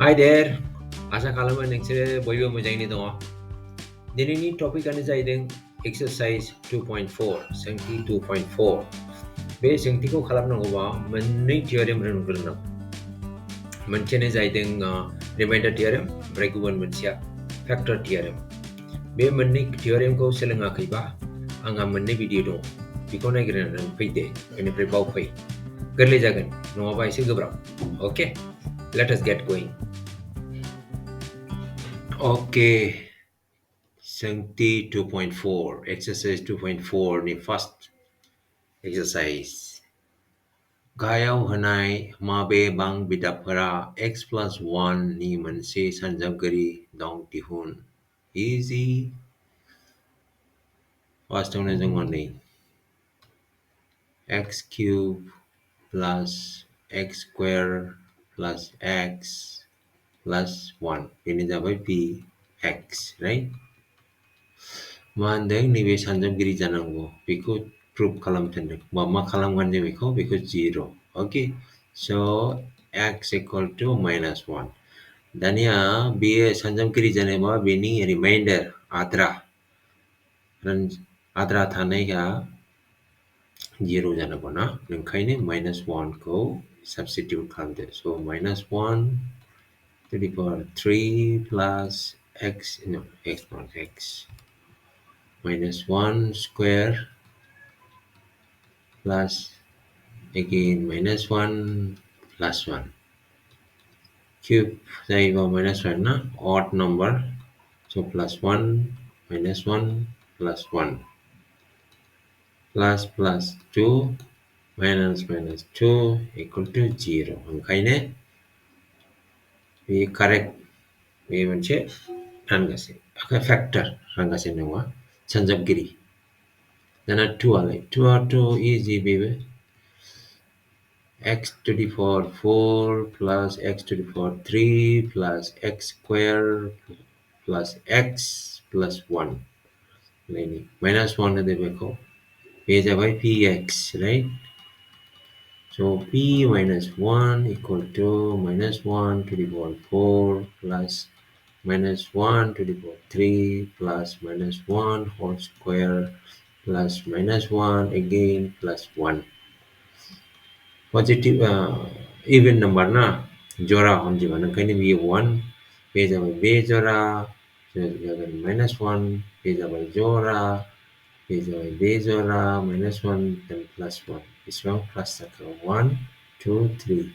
Hi there. आसा खालामो नोंसोरो बयबो मोजाङैनो दङ। दिनैनि टपिकआनो जाहैदों एक्सारसाइज 2.4 सोंथि 2.4। बे सोंथिखौ खालामनांगौबा मोननै थियरेम रोंग्रोनांगौ। मोनसेयानो जाहैदों रिमाइन्डार थियरेम, ओमफ्राय गुबुन मोनसेया फैक्टर थियरेम। बे मोननै थियरेमखौ सोलोङाखैबा आंहा मोननै भिडिअ दङ, बेखौ नायग्रोनानै फैदो, बेनिफ्राय बावफै। गोरलै जागोन, नङाबा एसे गोब्राब। Okay, let us get going. Okay, Sankti 2.4, exercise 2.4 ni first exercise. गाहायाव होनाय माबे बां बिदाबफोरा x plus 1 नि मोनसे सानजाबगिरि दं दिहुन। Easy. फार्स्टआवनो जोङो नै x cube plus x square plus x plus 1 बेनो जाबाय bx, right? मा होनदों नैबे सानजाबगिरि जानांगौ, बेखौ प्रुभ खालामनो सानदों। मा खालामगोन जों बेखौ 0. Okay, so x equal to -1. दानिया बेयो सानजाबगिरि जानोबा बेनि रिमाइन्डार आद्रा थानाया 0 जानांगौ ना, ओंखायनो -1 खौ साबस्टिटिउट खालामदो। so -1 to the power 3 plus x, no, x not x, -1 square plus again -1 plus 1 cube जायोबा -1 ना, odd number, so +1 -1 plus 1 plus 2 minus 2 equal to 0. ओंखायनो बे करेक्ट, बे मोनसे रानगासे फैक्टर, रानगासे नङा, सानजाबगिरि। दाना 2 आलाय 2 easy Bebo x to the power 4 plus x to the power 3 plus x square plus x plus 1 लायनि -1 होदो बेखौ, बे जाबाय px, right? so p minus 1 equal to -1 to the power 4 plus -1 to the power 3 plus -1 whole square plus -1 again plus 1. Positive even number ना, जोड़ा हम जीवन कहीं भी 1 पे जावे बेजोड़ा, जावे -1 पे जावे जोड़ा, पे जावे बेजोड़ा, -1 then +1. This one plus circle 1 2 3,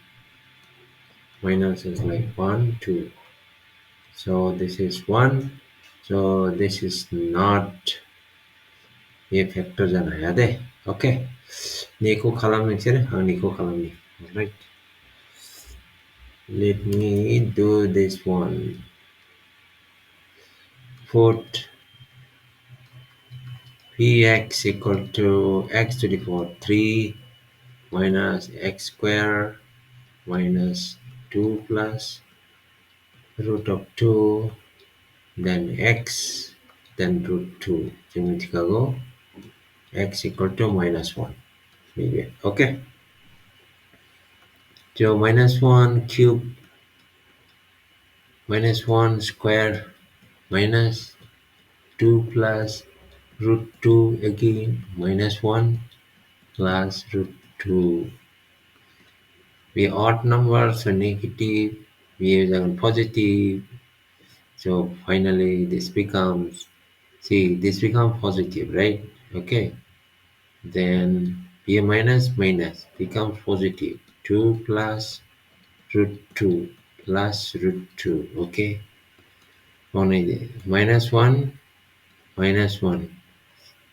minus is like 1 2, so this is 1, so this is not a factor जाना है दे. Okay, निको खालाम नोंसोर, आं निको खालामनि. Right, let me do this one. Put px equal to x to the power 3 minus x square minus 2 plus root of 2, then x, then root 2. जों मिथिखागौ x equal to -1. maybe. Okay, so -1 cube -1 square minus 2 plus root 2 again -1 plus root 2. We odd numbers, so negative, we use positive, so finally this becomes, see, this becomes positive, right? Okay, then b minus becomes positive, 2 plus root 2 plus root 2. Okay, only -1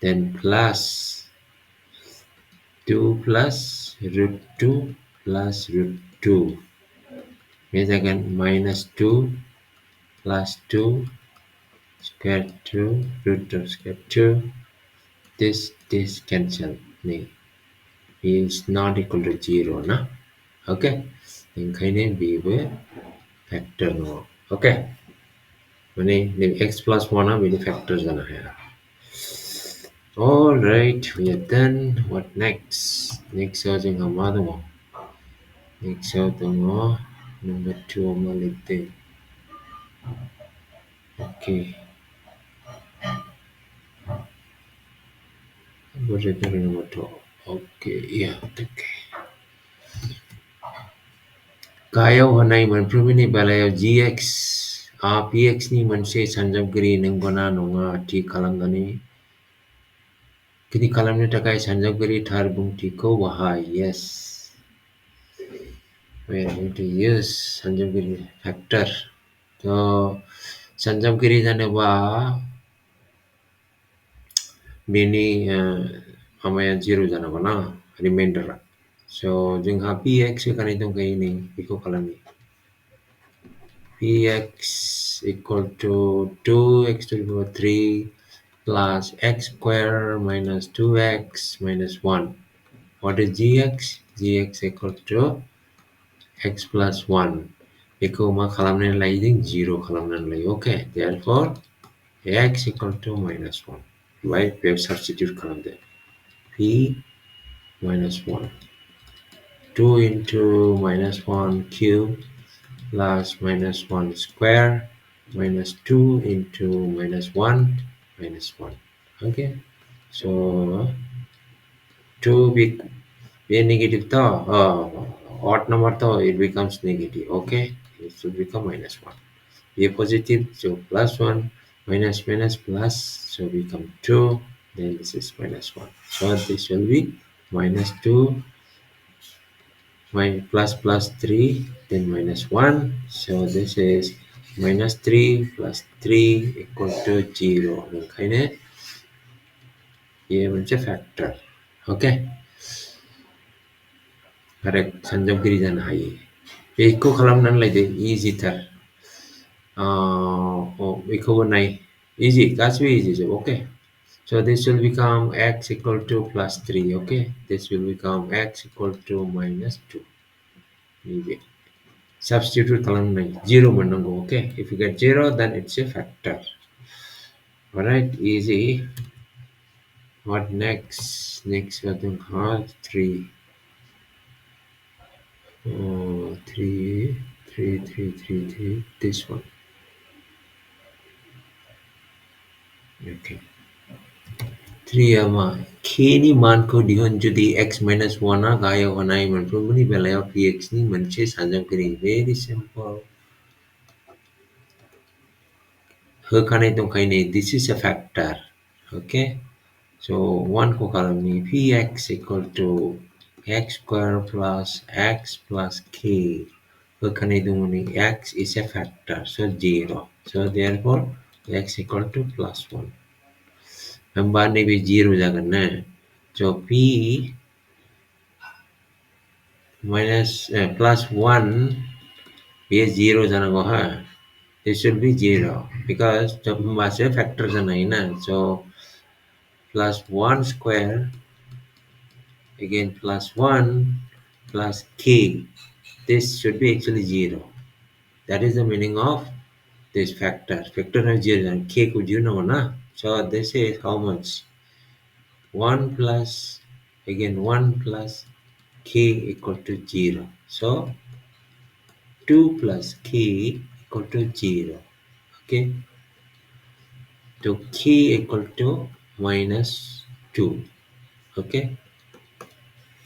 then plus 2 plus root 2 plus root 2. Means again -2 plus 2 square 2 root of square 2. This cancel. Is not equal to 0 na. Okay, ओंखायनो बेबो factor नङा. Okay, माने x plus 1 बेनि factor जानो हाया. All right, we are done. What next? Next जोंहा मा दङ? Next दङ Number 2 malite. Okay. What is the number 2? Okay, yeah, okay. Kaya hanay manprubi ni balayo GX PX ni manse sanjabgiri nanggona nonga ti kalamgani kini kalamni takai sanjabgiri thar bungti ko wahai. Yes, we are going to use sanjabgiri factor. So sanjabgiri jane wa bini amaya 0 jana bana remainder. So jengha PX kan itong kay ni iko kalami. Px equal to 2x to the power 3 plus x square minus 2x minus 1. What is gx? Gx equal to x plus 1. Iko ma kalamnan lain 0 kalamnan lain. Okay, therefore x equal to minus 1. Right, we have substitute kalam there. P minus 1. 2 into minus 1 cube plus minus 1 square minus 2 into minus 1 minus 1. Okay, so 2 be a negative tho odd number tho it becomes negative. Okay, it should become minus 1. Be a positive, so plus 1 minus minus plus, so become 2, then this is minus 1. So this will be minus 2 plus plus 3, then minus 1. So this is minus 3 plus 3 equal to 0. Okay, ये म्हणजे factor. Okay, correct. sanjabgiri jana hai. Iko kalamnan laide easy tar. Iko nai easy. That's very easy. Okay. So this will become x equal to plus 3. Okay, this will become x equal to minus 2. Maybe. Substitute kalam nai 0 manango. Okay, if you get 0 then it's a factor. All right, easy. What next? Next we have 3. 3 3 3 3 3, this one. Okay, 3 ama k ni मान को दिहन जदि x minus 1 ना गायो Hanoi मन प्रमुनि बेलायो px ni मनसे साजम करी. Very simple. होखानाय दंखायनो this is a factor. Okay, so 1 को खालामनि px equal to x square plus x plus k. होखानाय दंनि x is a factor, so 0. So therefore x equal to plus 1. Hamba nebe 0 jagan na. So p minus plus 1 be 0 jana go ha. This should be 0 because the mass factor jana na. So plus 1 square again plus 1 plus k. This should be actually 0. That is the meaning of this factor. Factor of 0 and k could you know na. So this is how much? 1 plus again 1 plus k equal to 0. So 2 plus k equal to 0. Okay, so k equal to minus 2. Okay,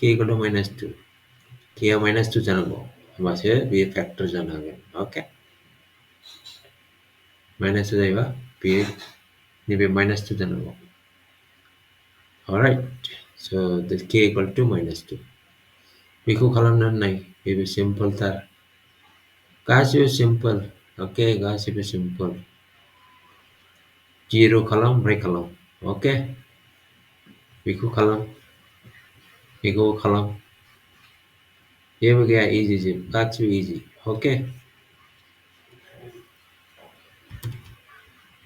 k equal to minus 2. K minus 2 janago. Mase be factor janago. Okay, minus 2 jaiba be ni be minus 2 janago. All right, so this k equal to minus 2. Biko kalam nan nai be simple tar. Guys, you simple. Okay, guys, it is simple. 0 kalam break kalam. Okay, biko kalam. Biko kalam. Here we get easy. That's easy. Okay.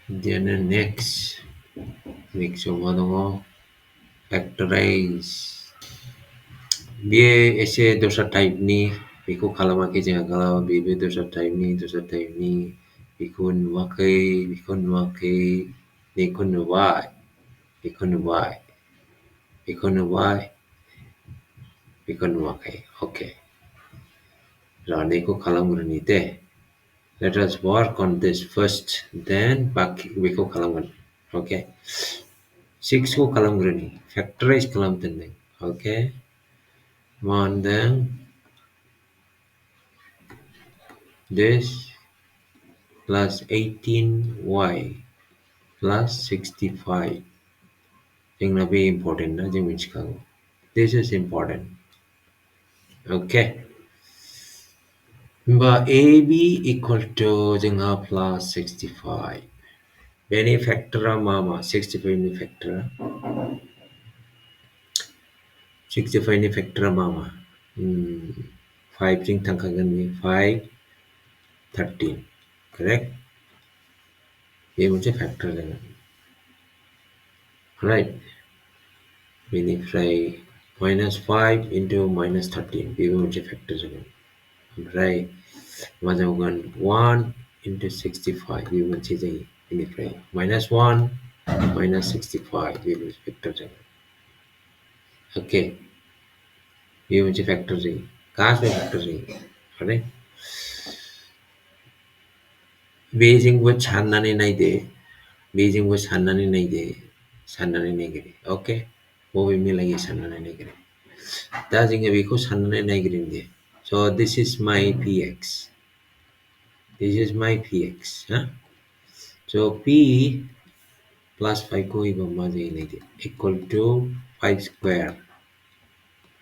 Then next one factorize. Be ऐसे dosa type ni. Biko kalam ake jangan kalau be dosa type ni bikun wakai bikun y bikun y bikun wakai. Okay. Rồi Nico kalamgranite. Let us work on this first, then back Biko kalamgan. Okay. 6 ko kalamgrani. Factorize kalam tendeng. Okay. And then this plus 18y plus 65. Yung na be important na yung which kago. This is important. Okay. But AB equal to jengha plus 65. Any factor mama 65 ni factor. 65 ni factor mama. 5 jeng tangkagan ni 5 13. Correct? Ini macam factor jangan. Right. Ini try minus 5 into minus 13. Ini macam factor jangan. Right. Macam 1 into 65. Ini macam jadi. Ini try minus 1 minus 65. Ini macam factor jangan. Okay. Ini macam factor jadi. Kas factor jadi. Right. Beijing buat chanani naik deh. Beijing buat chanani naik deh. Chanani naik deh. Okay. Mau ini lagi chanani naik deh. That's in a because negative. So this is my px. This is my px. Huh? So p plus 5 ko equal to 5 square.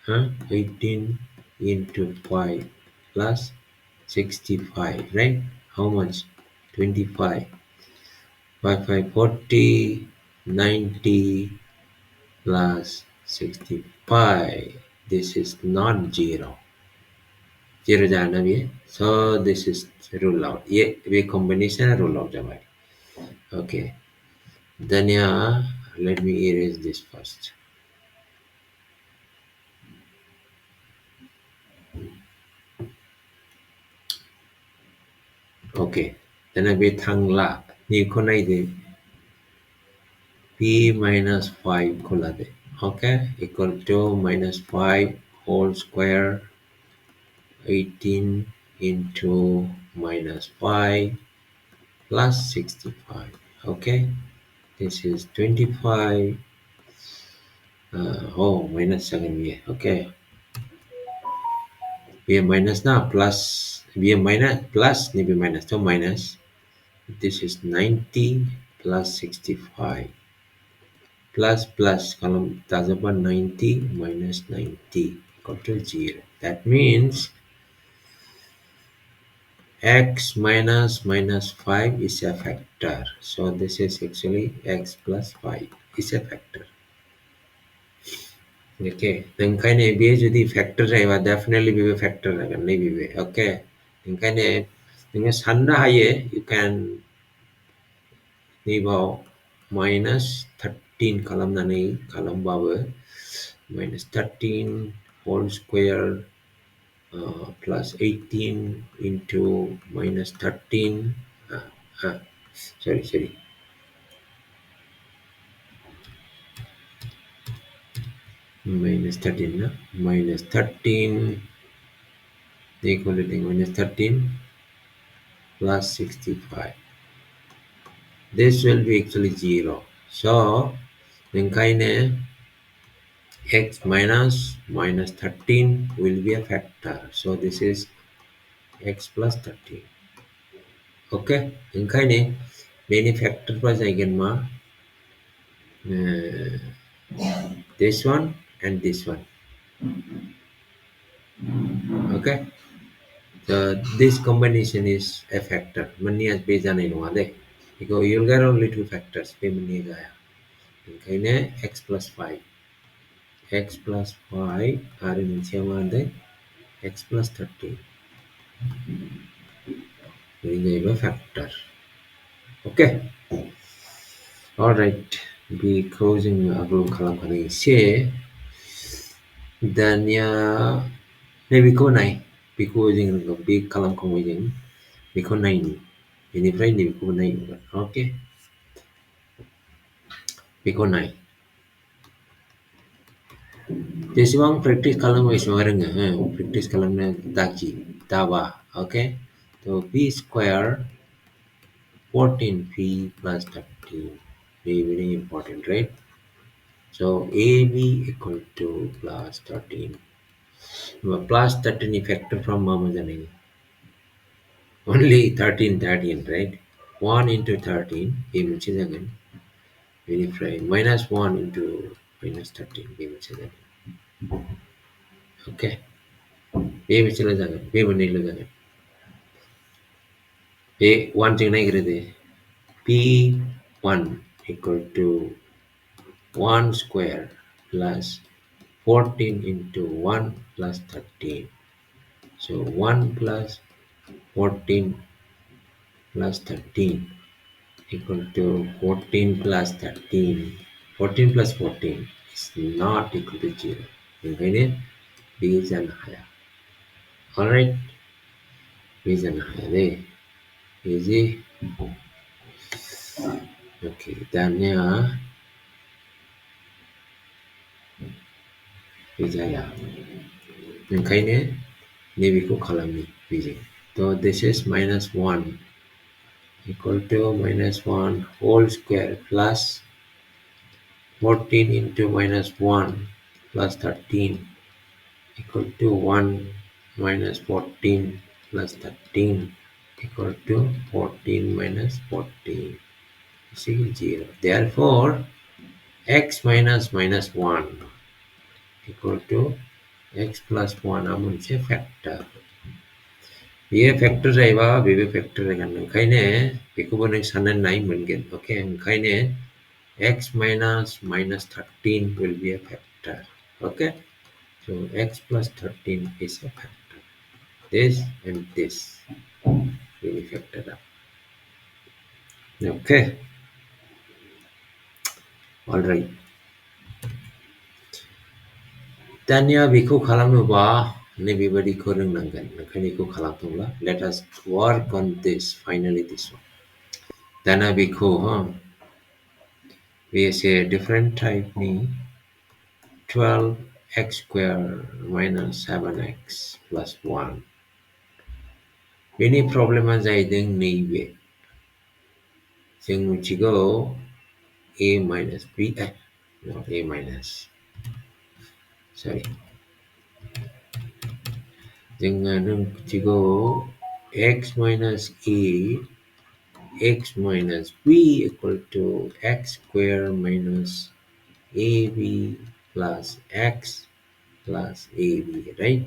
Huh? 18 into 5 plus 65, right? How much? 25. 5, 5, 40, 90 plus 65. This is not 0. 0 जाना भी है. So this is rule out. ये combination है rule out जाए. Okay. Then yeah, let me erase this first. Okay. Then अभी thang la. Ni को नहीं दे. P minus 5 को ला दे. Okay. Equal to minus 5 whole square 18 into minus 5 plus 65. Okay. This is 25. Minus 7 here. Okay. B minus now plus B minus plus ni B minus. So minus. This is 90 plus 65. Plus kalau tazaban 90 minus 90 equal to 0. That means x minus 5 is a factor. So this is actually x plus 5 is a factor. Okay, then kind of be jadi factor रहेगा definitely be a factor रहेगा नहीं भी okay. Then kind of dengan sana aye you can leave out minus 13 column nani column bawah minus 13 whole square plus 18 into minus 13 sorry minus 13 na? Minus 13 equal to minus 13 plus 65. This will be actually 0. So then kind of x minus 13 will be a factor. So this is x plus 13. Okay, then kind of many factor plus again this one and this one. Okay, so this combination is a factor. Many as based on because you'll get only two factors. Kind of x plus 5. X plus 5 are in x plus 13. Ini a factor. Okay. Alright. Be closing aglo kalam kali say. Dan ya maybe ko nai. Be closing big kalam kong Biko nai ni. Ini friend ni biko nai. Okay. Biko nai. Jadi practice kalam is orang practice kalam na taki. dawa. Okay, so b square 14p plus 13. Very, very important, right? So AB equal to plus 13. Plus 13 factor from mama jane. Only 13, 13, right? 1 into 13, we will change again. Verify. Minus 1 into minus 13, we will change again. Okay. We will change again. We will need again. A 1 change nahi P1 equal to 1 square plus 14 into 1 plus 13. So 1 plus 14 plus 13 equal to 14 plus 13. 14 plus 14 is not equal to 0. Okay, B is an higher. Alright, B is an higher. Easy. Okay, dan niya Vijaya. Okay, Navy ko kalami Vijay. So this is minus 1 equal to minus 1 whole square plus 14 into minus 1 plus 13 equal to 1 minus 14 plus 13 equal to 14 minus 14 is equal to 0. Therefore, x minus minus 1 equal to x plus 1 amun se factor. ये factor जायोबा बेबो factor जागोन ओंखायनो बेखौबो नों साननानै नाय मोनगोन okay ओंखायनो x minus minus 13 will be a factor. Okay, so x plus 13 is a factor. This and this will be factored up. Okay, all right. दानिया बेखौ खालामनोबा नैबेबादिखौ रोंनांगोन ओंखायनो बेखौ खालामथोंब्ला let us work on this finally this one. दाना बेखौ we say different type ni 12x square minus 7x plus 1. बेनि प्रब्लेमा जाहैदों नैबे जों मिथिगौ a minus b not a minus sorry जोङो मिथिगौ x minus a x minus b equal to x square minus ab plus x plus ab, right?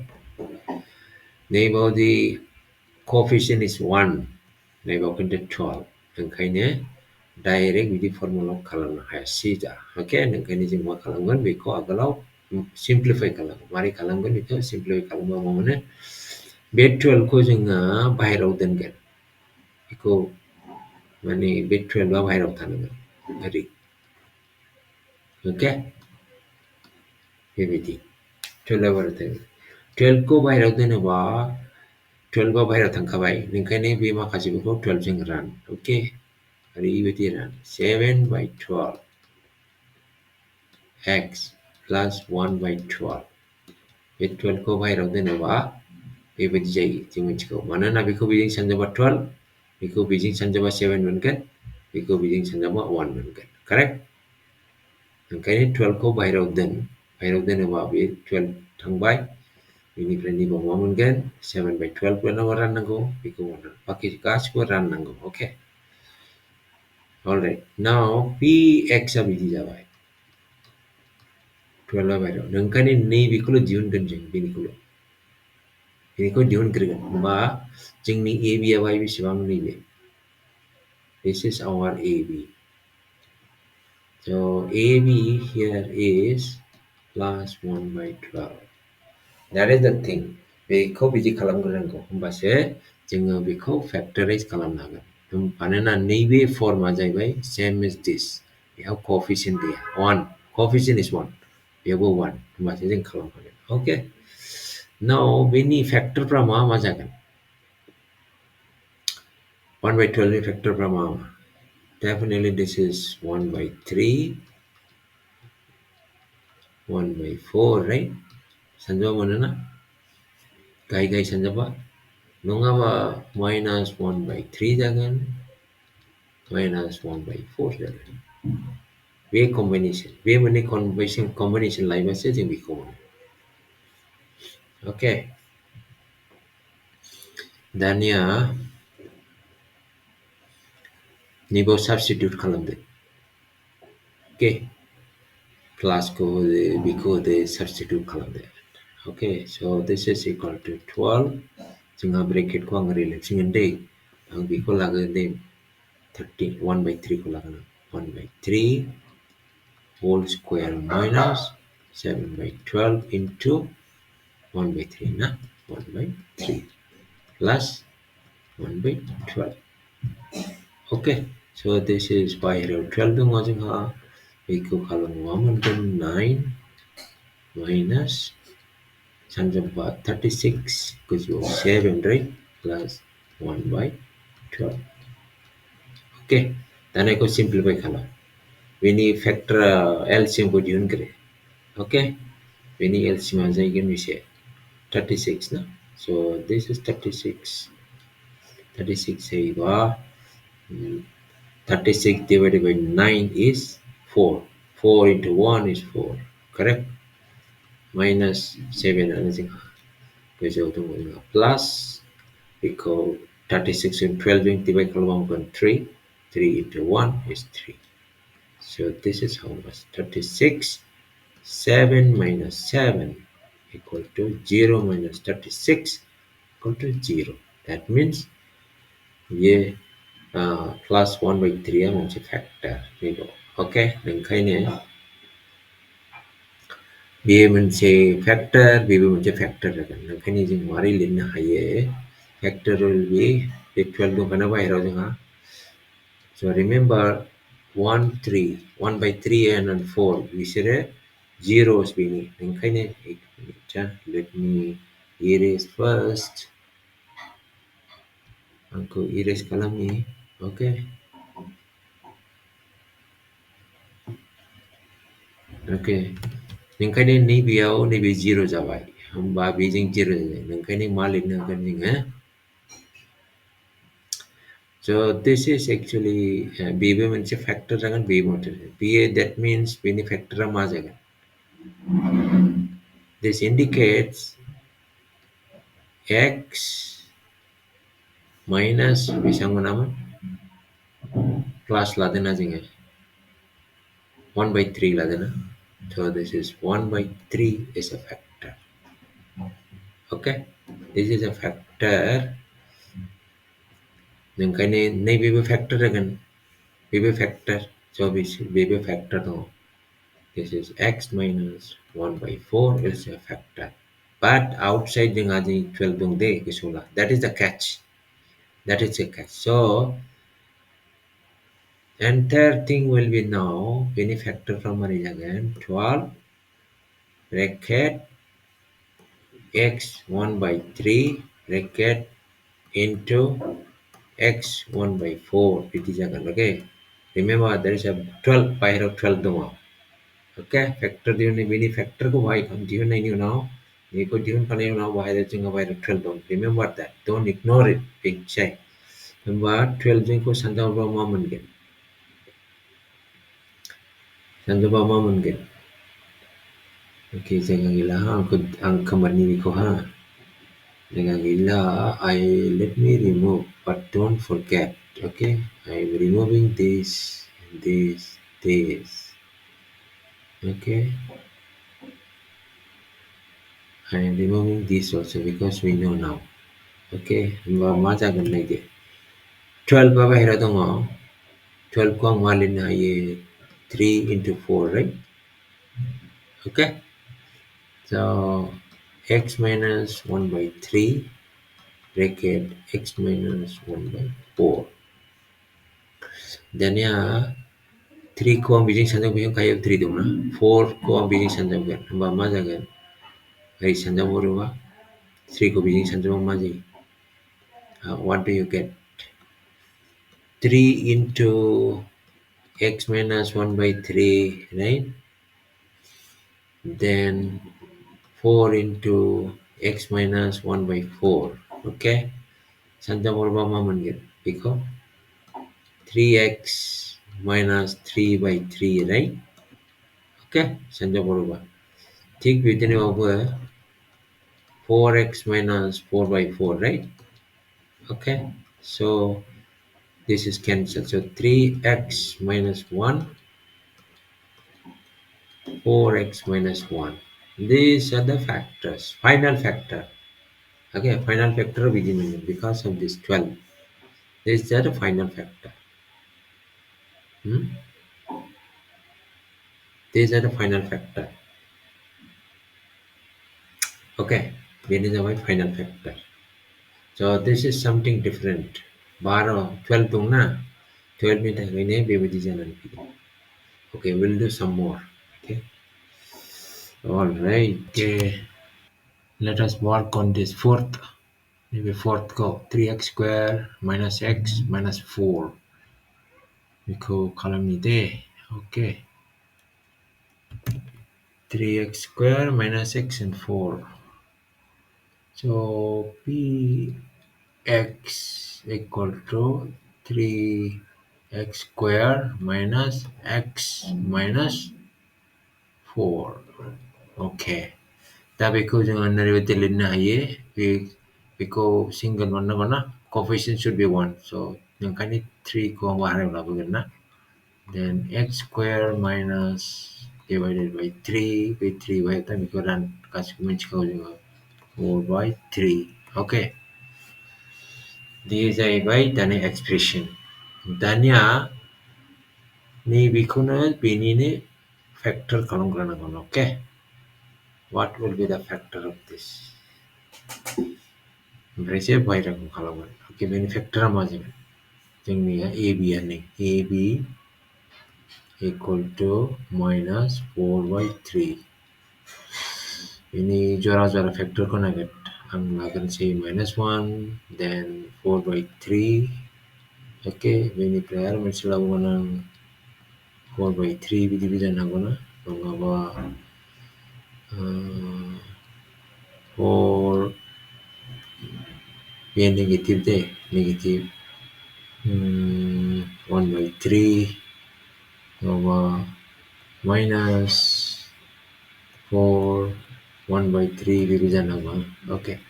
Neighbor the coefficient is 1 neighbor content 12 ओंखायनो direct बिदि formula खालामनो हाया सिदा okay ओंखायनो जों मा खालामगोन बेखौ आगोलाव सिम्प्लिफाइ खालामो मारै खालामगोन बेखौ सिम्प्लिफाइ खालामबा मा मोनो बे 12 खौ जोङो बाहेरायाव दोनगोन बेखौ माने बे 12 आ बाहेरायाव थानांगोन ओरै ओके बेबायदि 12 आ बाहेरायाव थागोन 12 खौ बाहेरायाव दोनोबा 12 आ बाहेरायाव थांखाबाय ओंखायनो बे माखासेफोरखौ 12 जों रान ओके ओरैबायदि रान 7 by 12 x plus 1 by 12 बे 12 खौ बाहेरायाव दोनोबा बेबायदि जायो जों मिथिगौ मानोना बेखौ बेजों सानजाबा 12 बेखौ बेजों सानजाबा 7 मोनगोन बेखौ बेजों सानजाबा 1 मोनगोन करेक्ट ओंखायनो 12 खौ बाहेरायाव दोनोबा बे 12 थांबाय बेनिफ्राय नैबाव मा मोनगोन 7 by 12 गोनाङाव राननांगौ बेखौ बाखि गासिबो राननांगौ ओके alright now px आ बिदि जाबाय 12 आ बाहेरायाव ओंखायनो नैबेखौल' दिहुनगोन जों बेनिखौ दिहुनग्रोगोन होमबा जोंनि ab आ बाय बेसेबां नैबे this is our ab so ab here is plus 1 by 12 that is the thing बेखौ बिदि खालामग्रोनांगौ होमबासो जोङो बेखौ फैक्टराइज खालामनो हागोन मानोना नैबे फर्मआ जाहैबाय same as this बेयाव coefficient गैया 1 coefficient is 1 बेयावबो 1 होमबासो जों खालामनो हागोन ओके now बेनि फैक्टरफ्रा मा जागोन 1 by 12 नि फैक्टरफ्रा मा definitely this is 1 by 3 1 by 4 right सानजाबा मोनोना गाय सानजाबा 농아바 마이너스 1 by 3 작은 마이너스 1 by 4 작은 왜 combination 왜 뭐니 combination 라이브 세팅 비고 오케이 다니아 니보 substitute column okay plus code because the substitute column there okay so this is equal to 12 chúng bracket ko ang relaxing day ang biko lagay 30 1 by 3 ko lagay 1 by 3 whole square minus 7 by 12 into 1 by 3 na 1 by 3 plus 1 by 12 okay so this is by 12 dung ajing ha biko kalong 109 minus 36 because you 7 right plus 1 by 12 okay then I go simplify kala we need factor LCM would you agree okay we need LCM as again we say 36 na so this is 36 say ba 36 divided by 9 is 4 4 into 1 is 4 correct minus 7 anything plus because 36 and 12 being divided by 1.3 3 into 1 is 3 so this is how much 36 7 minus 7 equal to 0 minus 36 equal to 0 that means yeah plus 1 by 3 am a factor okay đừng khai nè vì mình sẽ factor vì mình sẽ factor là đừng khai nè chúng mari lên là hay factor will be equal to kana by rồi ha so remember 1 3 1 by 3 and 4 we say zeros bini đừng khai nè let me erase first aku erase kalam ni okay okay ningkani ni biao ni bi zero jawai hamba bijing zero ningkani malik ningkani so this is actually bb means a factor jangan b motor b that means bini factor ma jaga this indicates x minus bisang naman plus ladena jinga 1 by 3 ladena so this is 1 by 3 is a factor okay this is a factor ningkani nei bb factor again bb factor so bb factor no this is x minus 1 by 4 is a factor but outside the 12 dung de kisula that is the catch that is a catch so entire thing will be now any factor from again 12 bracket x 1 by 3 bracket into x 1 by 4 it is again okay remember there is a 12 by 12 dung okay factor diun ni bini factor ko why come diun na you know ni ko diun pa na why the thing by 12 don't remember that don't ignore it big check remember 12 din ko sanda ba moment gen sanda ba moment gen okay jangan gila ha ang kamar ni ko ha jangan gila I let me remove but don't forget okay I am removing this okay I am removing this also because we know now okay maja ganna ge 12 ba bahira dong 12 ko ang malin na ye 3 into 4 right okay so x minus 1 by 3 bracket x minus 1 by 4 then ya 3 ko ang bijing sanjang bijing kayo 3 dong na 4 ko ang bijing sanjang gan ba maja gan ay sanjang mo ba 3 ko bijing sanjang maji what do you get 3 into x minus 1 by 3 right then 4 into x minus 1 by 4 okay Sanja Borba Mangan. Because 3x minus 3 by 3, right? Okay, Sanja Borba. Take within over 4x minus 4 by 4, right? Okay, so this is cancelled. So 3x minus 1, 4x minus 1. These are the factors. Final factor. Okay, final factor within because of this 12. These are the final factor. Hmm? These are the final factor. Okay, this is our final factor. So this is something different. Baro 12 tung na. 12 meter ini bebedi jalan. Okay, we'll do some more. Okay. All right. Okay. Let us work on this fourth. Maybe fourth go. 3x square minus x minus 4. We call column there. Okay. 3x square minus x and 4. So px equal to 3x square minus x minus 4. Okay. Tapi ko jangan derivative na ye, because single one na gonna coefficient should be 1. So yung kani 3 ko mahal na na. Then x square minus divided by 3 by 3 by time ko ran kasi kuminch ko yung 4 by 3. Okay. This is by dane expression. Danya ni bikuna binini factor kalong na gonna. Okay. What will be the factor of this? Berarti bayar ko kalau okay, factor apa aja? Yang ni ya, AB ni. AB equal to minus 4 by 3. Ini jora-jora factor ko na agad. I'm going to say minus 1, then 4 by 3. Okay, ini prayer masih lagu ng 4 by 3 bidi-bidan ako na. Mga ba 4 yan negative de. Negative 1 by 3 over minus 4 1 by 3 division over. Okay,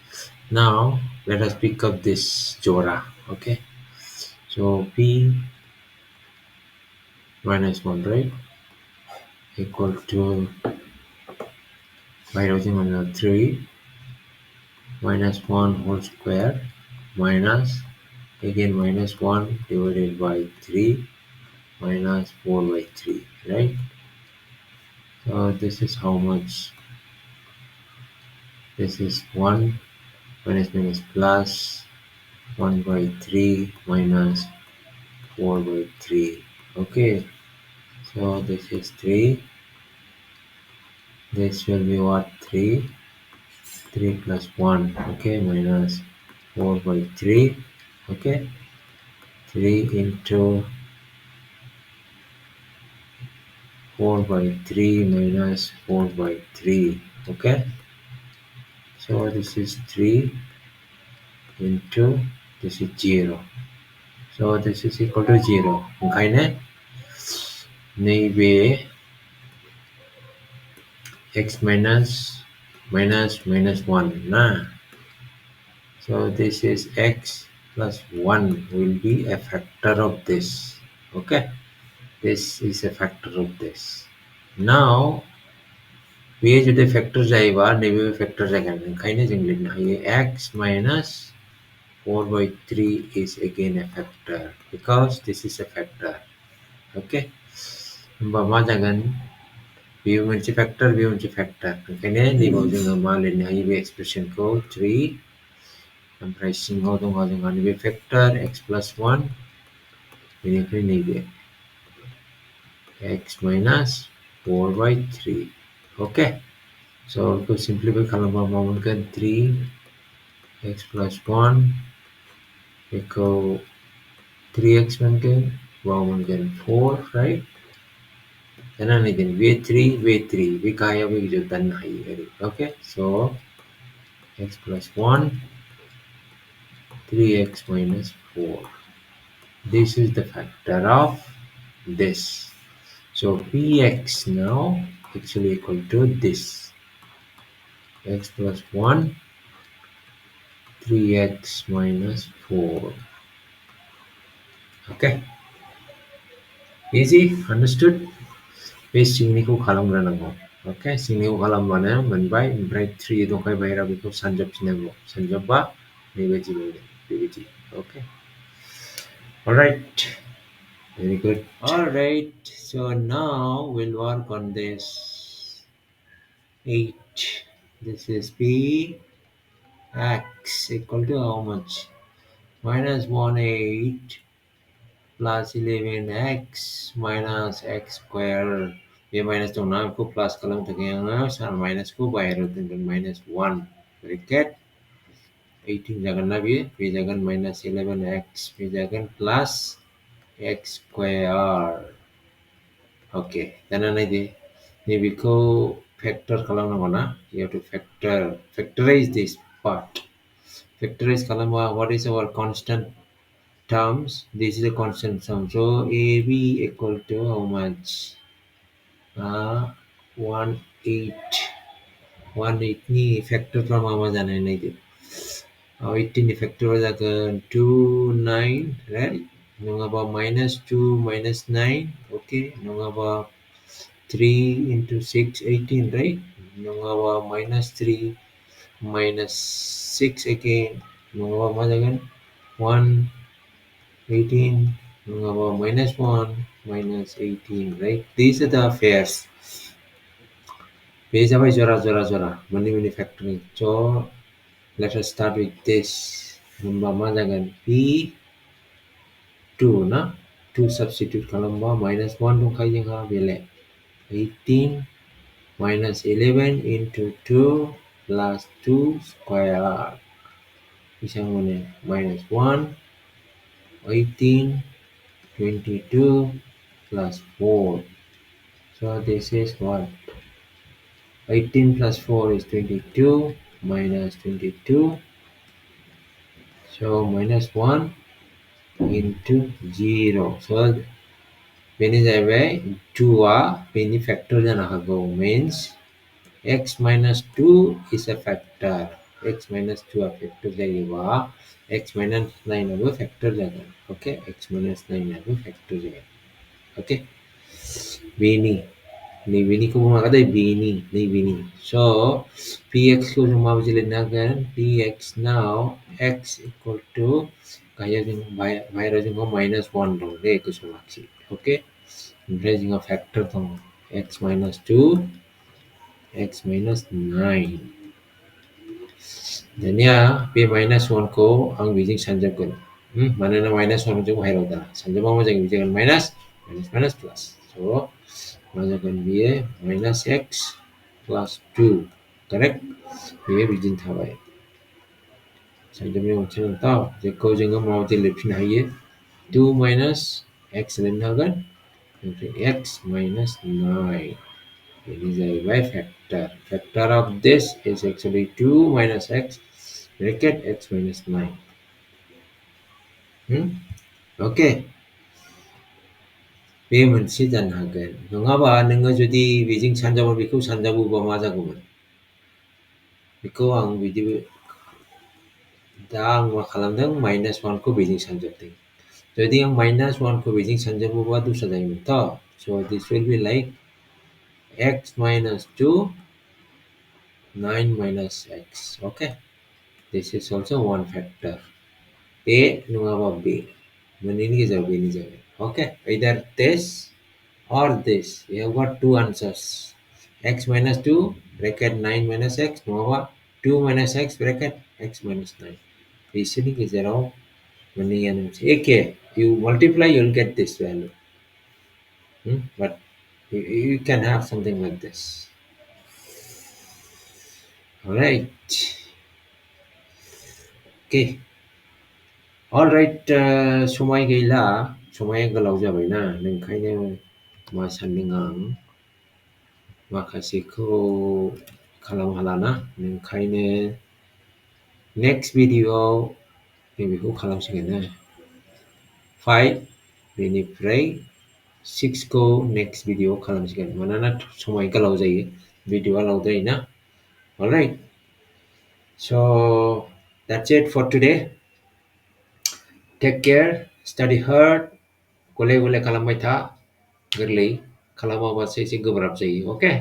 now let us pick up this jora. Okay, so p minus 1, right, equal to by writing on 3 minus 1 whole square minus again minus 1 divided by 3 minus 4 by 3, right? So this is how much. This is 1 minus minus plus 1 by 3 minus 4 by 3. Okay, so this is 3. This will be what? 3. 3 plus 1. Okay, minus 4 by 3. Okay, 3 into 4 by 3 minus 4 by 3. Okay, so this is 3 into this is 0. So this is equal to 0. Okay, na? Maybe x minus minus minus 1 na. So this is x plus 1 will be a factor of this. Okay, this is a factor of this. Now we have the factor jaiba negative factor again. Kaine jinglit na x minus 4 by 3 is again a factor because this is a factor. Okay, bama jangan view menci factor kayaknya di bawah juga malin ini expression ko 3 sampai singo dong dengan ini factor x plus 1 ini x minus 4 by 3. Okay, so to simplify kalau mau kan 3 x plus 1 equal 3x mungkin mungkin 4, right? Karena ini V3 V kaya begitu dan okay, so x plus 1 3x minus 4. This is the factor of this. So px now actually equal to this. X plus 1, 3x minus 4. Okay, easy, understood? Bay सिंनिखौ खालामग्रोनांगौ. Okay, सिंनिखौ खालामबानो मोनबाय, ओमफ्राय 3 दंखायो बाहेराव बेखौ सानजोबफिननांगौ. सानजोबबा बेबायदि मोनगोन, बेबायदि. Okay. Alright, very good. Alright, so now we'll work on this 8. This is p x equal to how much? Minus 1 8 plus 11x minus x square. Be minus dong na ko plus kalang tagay sa minus ko bayar dengan minus 1 bracket 18 jangan na be jangan minus 11x be jangan plus x square. Okay, then maybe ko factor kalang na you have to factorize this part. Factorize kalang what is our constant terms? This is a constant sum. So AB equal to how much? 1 8. 1 8 ni factor from mama jana nahi. 18 ni factor jaga 2 9, right? Nung about minus 2 minus 9. Okay. Nung about 3 into 6 18, right? Nung about minus 3 minus 6 again. Nung about madagan 1 18, minus 1, minus 18, right? These are the pairs. Pairs are zora. Many factoring. So let us start with this. P 2 na 2 substitute kalamba minus 1 dong kaya nga bile 18 minus 11 into 2 plus 2 square. Isang muna minus 1 18 22 plus 4. So this is what? 18 plus 4 is 22 minus 22. So minus 1 into 0. So when is away 2 when the factor go means x minus 2 is a factor. X minus 2 a factor x minus 9 a factor. Okay, x minus 9 a factor. Okay, Vini. Ni ko mga kaday, Bini. So, px ko yung mabajilinagan, px now, x equal to, kaya yung mayroon yung minus 1 dong, de ko sumaksi. Okay? Raising a factor tong x minus 2, x minus 9. Then p minus 1 ko, ang bijing sanjab ko. Mana na minus 1 yung mayroon da. Sanjab mo dyan, bijing minus plus. So, can be minus x plus 2. Correct? Here we didn't have it. So the main option tao. The causing of mau lipin high 2 minus x then hagan x minus 9. It is a y factor. Factor of this is actually 2 minus x bracket x minus 9. Okay. Payment sidan hagan. Nungaba nunga jodi Beijing sanjabu biku sanjabu ba majaguman. Biku ang video ang makalamdang minus 1 ko Beijing sanjabting. Jadi ang minus 1 ko Beijing sanjabu ba do sa daim to. So this will be like x minus 2 9 minus x. Okay. This is also one factor. A nungaba B. Manini is a B. Okay. Either this or this. We have got two answers. X minus 2 bracket 9 minus x. Nungaba 2 minus x bracket x minus 9. Reasoning is around okay, you multiply, you'll get this value. But you can have something like this. Alright. Okay. Alright, sumay gayla, sumay galaw jabay na, nang kanya masaningang makasi ko kalang halana, nang kanya next video नैबेखौ खालामसिगोन ना 5 बेनिफ्राय 6 खौ next video खालामसिगोन मानोना समाय गोलाव जायो भिडिअआ लावद्रायो ना alright so that's it for today take care study hard गले गले खालामबाय था गोरलै खालामाबासो एसे गोब्राब जायो okay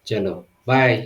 चलो bye